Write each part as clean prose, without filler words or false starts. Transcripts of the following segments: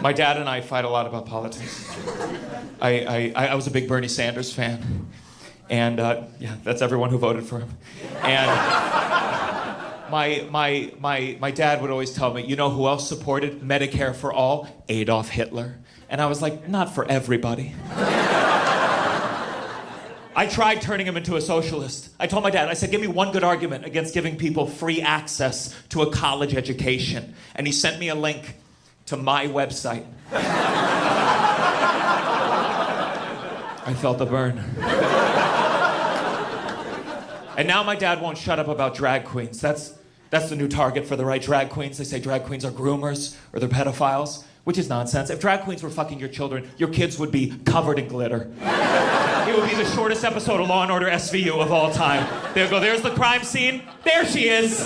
My dad and I fight a lot about politics. I was a big Bernie Sanders fan. And yeah, that's everyone who voted for him. And my dad would always tell me, you know who else supported Medicare for all? Adolf Hitler. And I was like, not for everybody. I tried turning him into a socialist. I told my dad, I said, give me one good argument against giving people free access to a college education. And he sent me a link to my website. I felt the burn. And now my dad won't shut up about drag queens. That's the new target for the right, drag queens. They say drag queens are groomers or they're pedophiles, which is nonsense. If drag queens were fucking your children, your kids would be covered in glitter. It would be the shortest episode of Law & Order SVU of all time. They'll go, there's the crime scene. There she is.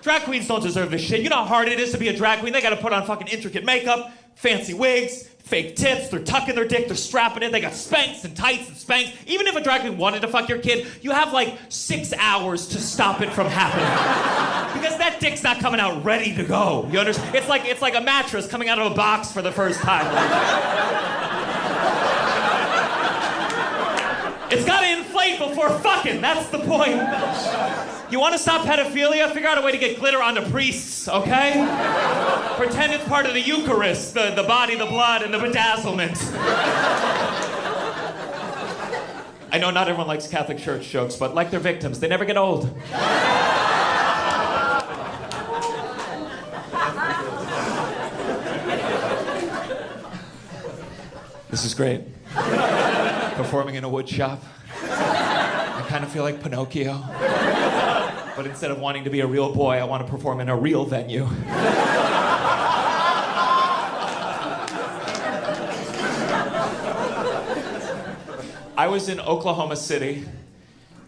Drag queens don't deserve this shit. You know how hard it is to be a drag queen? They gotta put on fucking intricate makeup, fancy wigs, fake tits, they're tucking their dick, they're strapping it, they got Spanx and tights and Spanx. Even if a drag queen wanted to fuck your kid, you have like 6 hours to stop it from happening. Because that dick's not coming out ready to go. You understand? It's like a mattress coming out of a box for the first time. It's gotta inflate before fucking, that's the point. You wanna stop pedophilia? Figure out a way to get glitter onto priests, okay? Pretend it's part of the Eucharist, the body, the blood, and the bedazzlement. I know not everyone likes Catholic Church jokes, but like their victims, they never get old. This is great. Performing in a wood shop. I kind of feel like Pinocchio. But instead of wanting to be a real boy, I want to perform in a real venue. I was in Oklahoma City,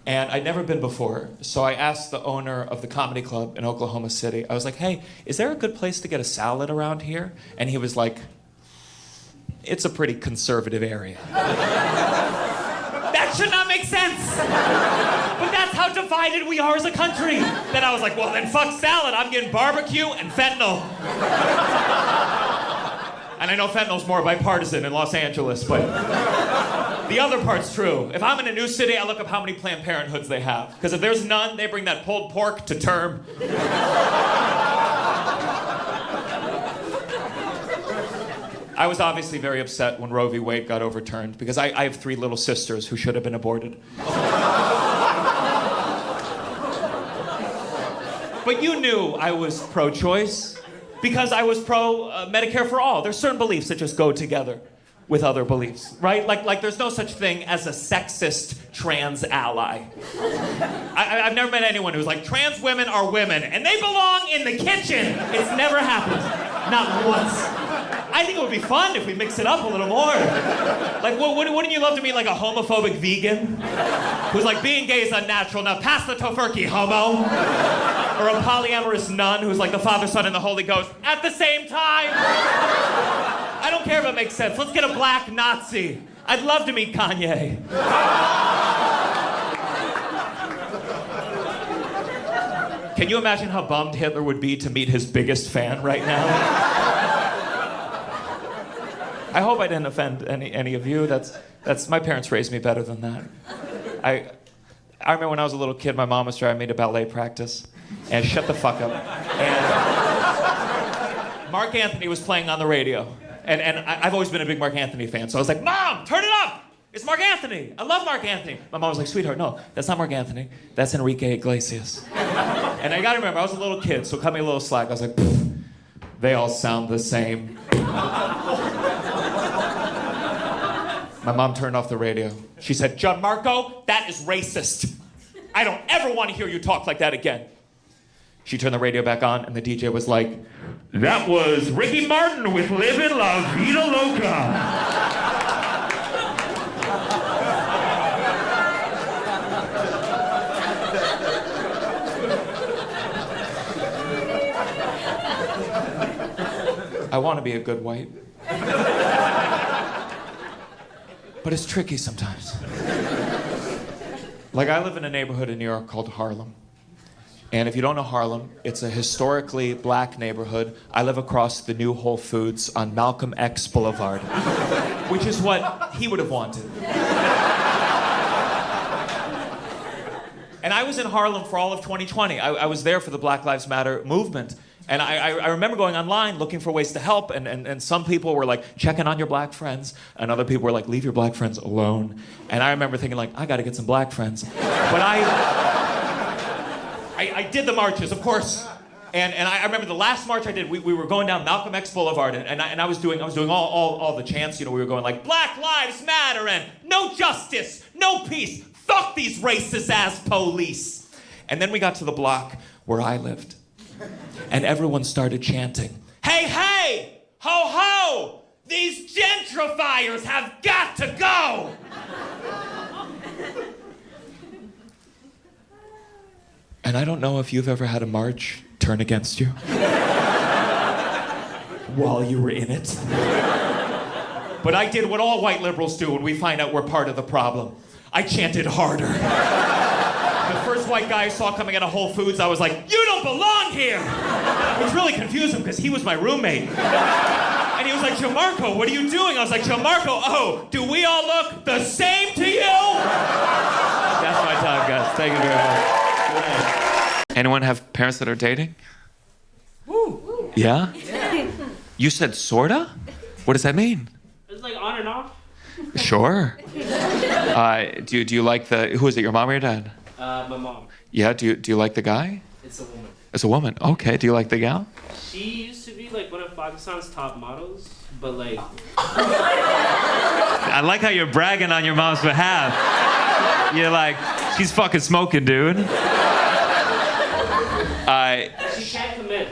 and I'd never been before, so I asked the owner of the comedy club in Oklahoma City, I was like, hey, is there a good place to get a salad around here? And he was like, it's a pretty conservative area. That should not make sense. But that's how divided we are as a country. Then I was like, well, then fuck salad. I'm getting barbecue and fentanyl. And I know fentanyl's more bipartisan in Los Angeles, but the other part's true. If I'm in a new city, I look up how many Planned Parenthoods they have. Because if there's none, they bring that pulled pork to term. I was obviously very upset when Roe v. Wade got overturned because I have 3 little sisters who should have been aborted. But you knew I was pro-choice because I was pro-Medicare for all. There's certain beliefs that just go together with other beliefs, right? Like there's no such thing as a sexist trans ally. I've never met anyone who's like, trans women are women and they belong in the kitchen. It's never happened, not once. I think it would be fun if we mix it up a little more. Like, wouldn't you love to meet like a homophobic vegan who's like, being gay is unnatural, now pass the tofurkey, homo? Or a polyamorous nun who's like the Father, Son, and the Holy Ghost at the same time? I don't care if it makes sense. Let's get a black Nazi. I'd love to meet Kanye. Can you imagine how bummed Hitler would be to meet his biggest fan right now? I hope I didn't offend any of you. That's my parents raised me better than that. I remember when I was a little kid, my mom was driving me to ballet practice, and shut the fuck up. And Mark Anthony was playing on the radio, and I've always been a big Mark Anthony fan, so I was like, Mom, turn it up! It's Mark Anthony! I love Mark Anthony! My mom was like, sweetheart, no, that's not Mark Anthony. That's Enrique Iglesias. And I gotta remember, I was a little kid, so cut me a little slack. I was like, they all sound the same. My mom turned off the radio. She said, Gianmarco, that is racist. I don't ever want to hear you talk like that again. She turned the radio back on, and the DJ was like, that was Ricky Martin with Livin' La Vida Loca. I want to be a good white. But it's tricky sometimes. Like, I live in a neighborhood in New York called Harlem. And if you don't know Harlem, it's a historically black neighborhood. I live across the new Whole Foods on Malcolm X Boulevard, which is what he would have wanted. And I was in Harlem for all of 2020. I was there for the Black Lives Matter movement. And I remember going online looking for ways to help, and some people were like, checking on your black friends, and other people were like, leave your black friends alone. And I remember thinking like, I gotta get some black friends. But I did the marches, of course. And I remember the last march I did, we were going down Malcolm X Boulevard, and I was doing all the chants, you know, we were going like, Black Lives Matter, and no justice, no peace, fuck these racist ass police. And then we got to the block where I lived. And everyone started chanting, hey, hey, ho, ho, these gentrifiers have got to go. And I don't know if you've ever had a march turn against you while you were in it. But I did what all white liberals do when we find out we're part of the problem. I chanted harder. The first white guy I saw coming out of Whole Foods, I was like, you don't belong here! Which really confused him because he was my roommate. And he was like, Gianmarco, what are you doing? I was like, Gianmarco, oh, do we all look the same to you? That's my time, guys. Thank you very much. Anyone have parents that are dating? Woo. Yeah? You said sorta? What does that mean? It's like on and off. Sure. Do you like who is it, your mom or your dad? My mom. Yeah, do you like the guy? It's a woman. It's a woman. Okay, do you like the gal? She used to be like one of Pakistan's top models, but like... I like how you're bragging on your mom's behalf. You're like, she's fucking smoking, dude. She can't commit.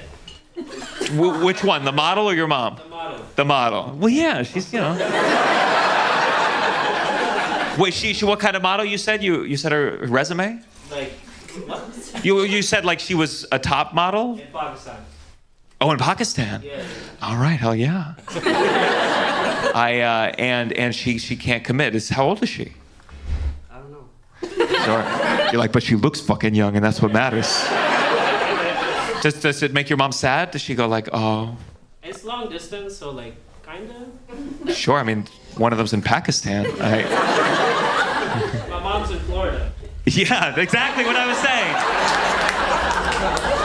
Which one, the model or your mom? The model. The model. Well, yeah, she's, you know. Wait, she what kind of model you said? You said her resume? Like, what? You said like she was a top model? In Pakistan. Oh, in Pakistan? Yeah. All right, hell yeah. And she can't commit. How old is she? I don't know. Sure. You're like, but she looks fucking young, and that's what matters. Does it make your mom sad? Does she go like, oh? It's long distance, so like, kinda. Sure, I mean, one of them's in Pakistan. My mom's in Florida. Yeah, exactly what I was saying.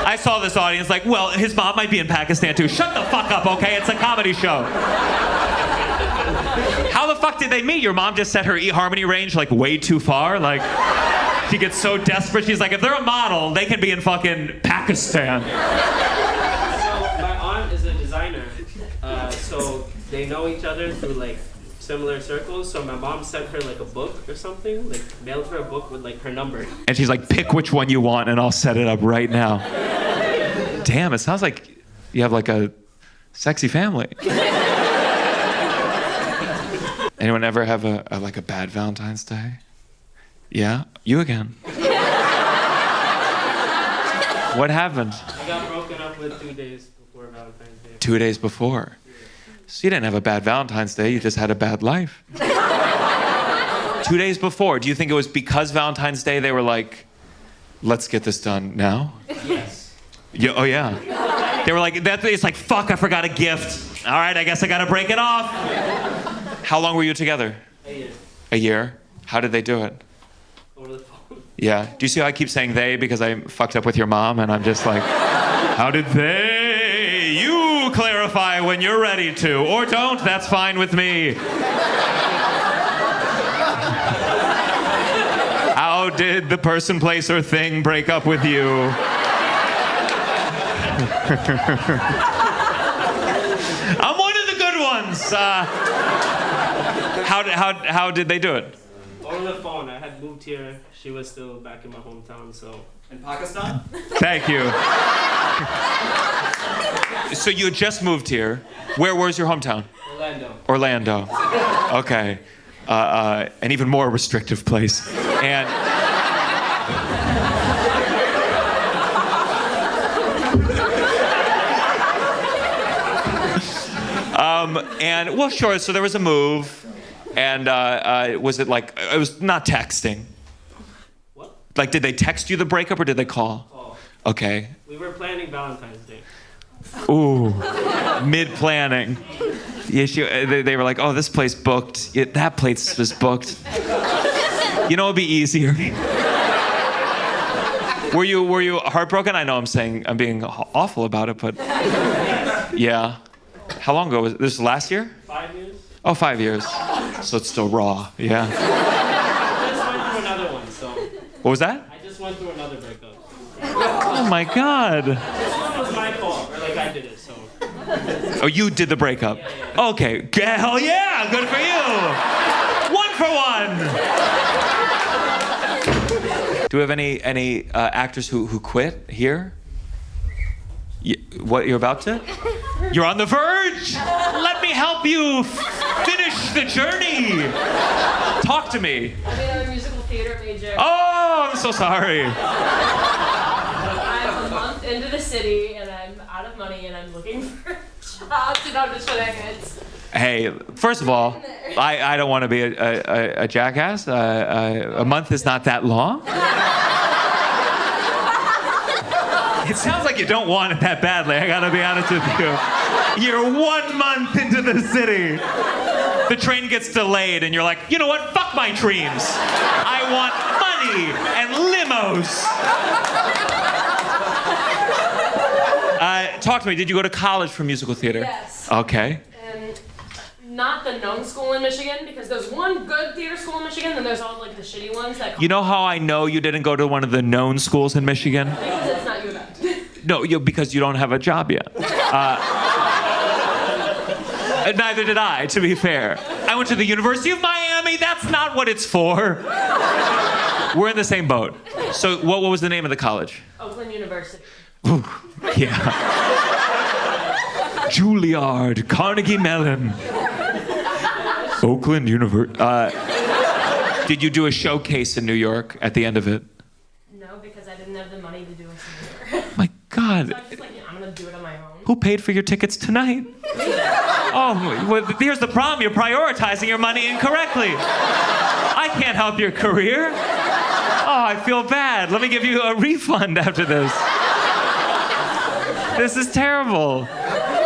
I saw this audience like, well, his mom might be in Pakistan too. Shut the fuck up, okay? It's a comedy show. How the fuck did they meet? Your mom just set her eHarmony range like way too far? Like, she gets so desperate, she's like, if they're a model, they can be in fucking Pakistan. So my aunt is a designer, so they know each other through like similar circles. So my mom sent her like a book or something, like mailed her a book with like her number. And she's like, pick which one you want and I'll set it up right now. Damn, it sounds like you have like a sexy family. Anyone ever have a bad Valentine's Day? Yeah? You again. What happened? I got broken up with 2 days before Valentine's Day. 2 days before. So you didn't have a bad Valentine's Day, you just had a bad life. 2 days before, do you think it was because Valentine's Day they were like, let's get this done now? Yes. Yeah, oh yeah. They were like, it's like, fuck, I forgot a gift. All right, I guess I gotta break it off. How long were you together? A year. A year? How did they do it? Over the phone. Yeah. Do you see how I keep saying they because I fucked up with your mom and I'm just like, how did they? You clarify when you're ready to. Or don't, that's fine with me. How did the person, place, or thing break up with you? I'm one of the good ones. How did they do it? Over the phone. I had moved here. She was still back in my hometown, so. In Pakistan? Thank you. So you had just moved here. Where's your hometown? Orlando. Orlando. Okay. An even more restrictive place. And well, sure. So there was a move, and was it like it was not texting? What? Like, did they text you the breakup or did they call? Call. Okay. We were planning Valentine's Day. Ooh, mid-planning. They were like, oh, this place booked. Yeah, that place was booked. You know, it'd be easier. Were you heartbroken? I know I'm being awful about it, but yeah. How long ago was this? Last year? 5 years. Oh, 5 years. So it's still raw. Yeah. I just went through another one, so. What was that? I just went through another breakup. Oh my God. This one was my fault, or like I did it, so. Oh, you did the breakup. Okay. Hell yeah! Good for you. 1 for 1. Do we have any actors who quit here? What, you're about to? You're on the verge! Let me help you finish the journey! Talk to me. I'm a musical theater major. Oh, I'm so sorry. I'm a month into the city and I'm out of money and I'm looking for jobs and I'm just shenanigans. Hey, first of all, I don't want to be a jackass. A month is not that long. It sounds like you don't want it that badly, I gotta be honest with you. You're 1 month into the city. The train gets delayed and you're like, you know what, fuck my dreams. I want money and limos. Talk to me, did you go to college for musical theater? Yes. Okay. And not the known school in Michigan because there's one good theater school in Michigan and there's all like the shitty ones that You know how I know you didn't go to one of the known schools in Michigan? because it's not you. No, because you don't have a job yet. Neither did I, to be fair. I went to the University of Miami. That's not what it's for. We're in the same boat. So what was the name of the college? Oakland University. Ooh, yeah. Juilliard, Carnegie Mellon. Oakland University. Did you do a showcase in New York at the end of it? No, because I didn't have the money to do a semester. My God. So I was just like, yeah, I'm gonna do it on my own. Who paid for your tickets tonight? Oh, well, here's the problem. You're prioritizing your money incorrectly. I can't help your career. Oh, I feel bad. Let me give you a refund after this. This is terrible.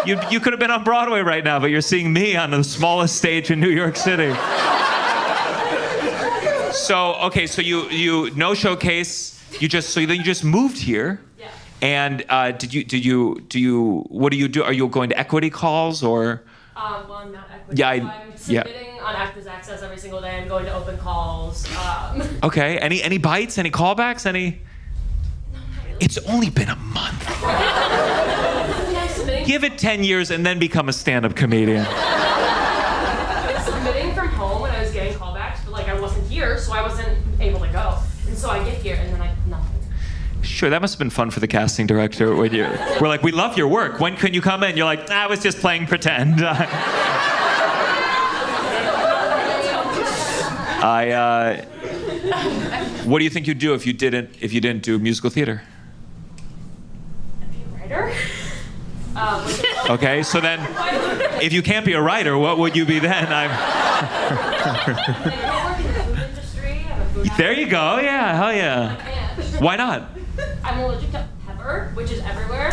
You could have been on Broadway right now, but you're seeing me on the smallest stage in New York City. So, okay, so you no showcase. You just moved here. Yeah. And what do you do? Are you going to equity calls or? Well, I'm not equity. Yeah, I'm submitting on Actors Access every single day. I'm going to open calls. Okay. Any bites? Any callbacks? Any? It's only been a month. Give it 10 years and then become a stand-up comedian. I was submitting from home when I was getting callbacks, but like I wasn't here, so I wasn't able to go. And so I get here and then nothing. Sure, that must have been fun for the casting director when we're like, we love your work. When can you come in? You're like, I was just playing pretend. What do you think you'd do if you didn't do musical theater? Be a writer? Okay, so then, if you can't be a writer, what would you be then? I work in the food industry. I'm a food There you go. Yeah, hell yeah. actor. Why not? I'm allergic to pepper, which is everywhere.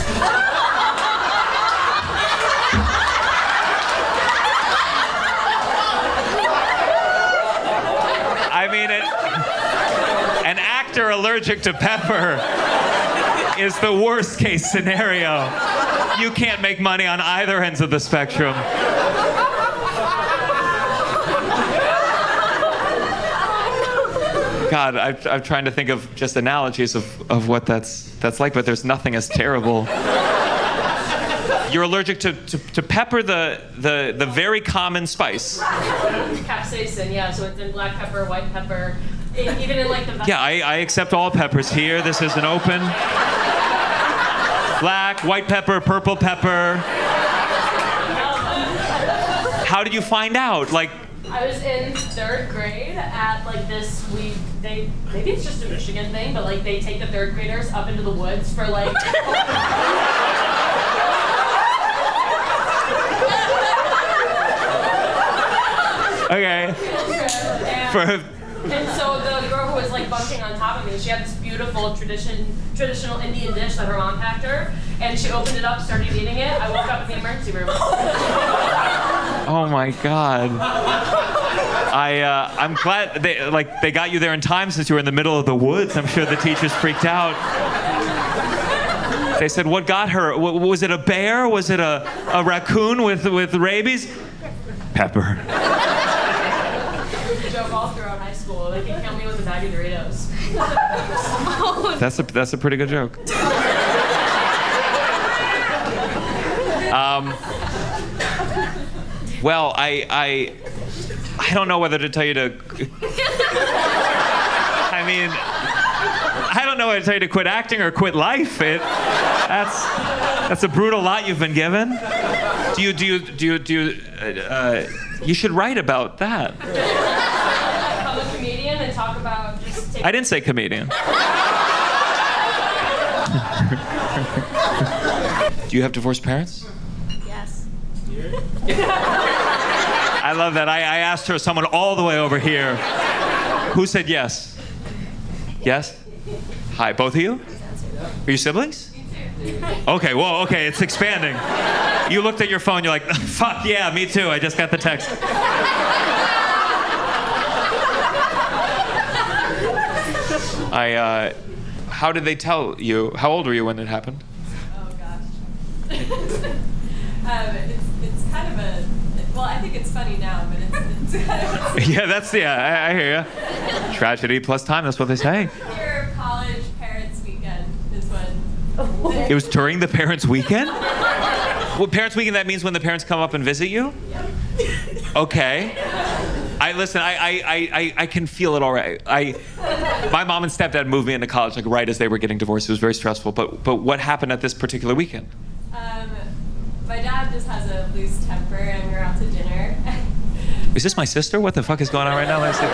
I mean, an actor allergic to pepper is the worst case scenario. You can't make money on either ends of the spectrum. God, I'm trying to think of just analogies of what that's like, but there's nothing as terrible. You're allergic to pepper, the very common spice. Capsaicin, yeah. So it's in black pepper, white pepper, even in like the. Yeah, I accept all peppers here. This is an open. Black, white pepper, purple pepper. How did you find out? Like. I was in 3rd grade at like this. Maybe it's just a Michigan thing, but like they take the 3rd graders up into the woods for like. Okay. And so the girl who was like bunking on top of me, she had this beautiful traditional Indian dish that her mom packed her, and she opened it up, started eating it. I woke up in the emergency room. Oh my God. I'm glad they got you there in time since you were in the middle of the woods. I'm sure the teachers freaked out. They said, what got her? Was it a bear? Was it a raccoon with rabies? Pepper. Joke all throughout high school. They can count me with a bag of Doritos. That's a pretty good joke. Well, I don't know whether to tell you to. I mean, I don't know whether to tell you to quit acting or quit life. That's a brutal lot you've been given. You should write about that. Become a comedian and talk about just. I didn't say comedian. Do you have divorced parents? Yes. I love that. I asked her, someone all the way over here. Who said yes? Yes? Hi, both of you? Are you siblings? Okay, whoa, okay, it's expanding. You looked at your phone, you're like, fuck yeah, me too, I just got the text. How did they tell you? How old were you when it happened? Oh gosh. It's kind of a, well, I think it's funny now, but it's kind of Yeah, I hear you. Tragedy plus time, that's what they say. your college parents' weekend is when. It was during the parents' weekend? Well, parents' weekend, that means when the parents come up and visit you? Okay. I can feel it already. My mom and stepdad moved me into college like right as they were getting divorced. It was very stressful. But what happened at this particular weekend? My dad just has a loose temper, and we were out to dinner. Is this my sister? What the fuck is going on right now? Let's see.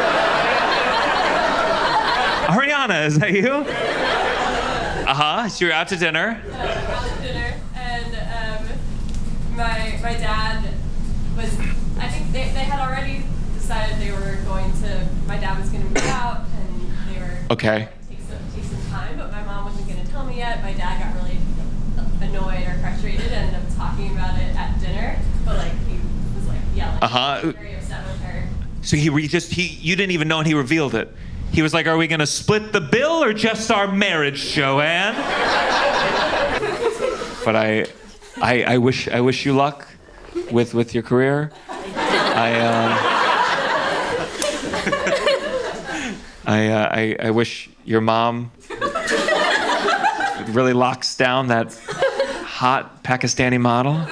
Ariana, is that you? So you're out to dinner. Out to dinner, and my dad was. I think they had already decided they were going to. My dad was going to move out, and they were. Okay. Take some time, but my mom wasn't going to tell me yet. My dad got really annoyed or frustrated and ended up talking about it at dinner, but like he was like yelling. Very upset with her. So you didn't even know and he revealed it. He was like, are we gonna split the bill or just our marriage, Joanne? But I wish you luck with your career. I wish your mom really locks down that hot Pakistani model.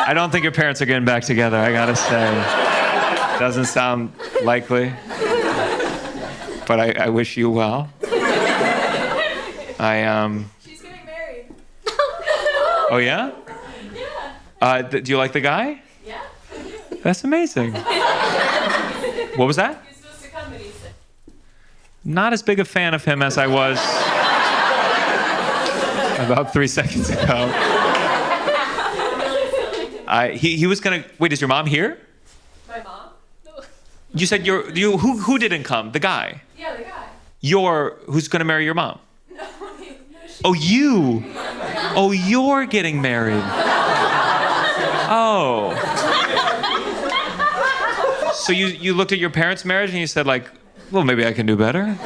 I don't think your parents are getting back together, I gotta say. Doesn't sound likely. But I wish you well. She's getting married. Oh yeah? Yeah. Do you like the guy? Yeah. That's amazing. What was that? He's supposed to come, but he's sick. Not as big a fan of him as I was about 3 seconds ago. He was gonna wait. Is your mom here? My mom? No. You said who didn't come? The guy. Yeah, the guy. Who's gonna marry your mom? No, she. Oh, you. Oh, you're getting married. Oh. So you looked at your parents' marriage and you said like, well, maybe I can do better.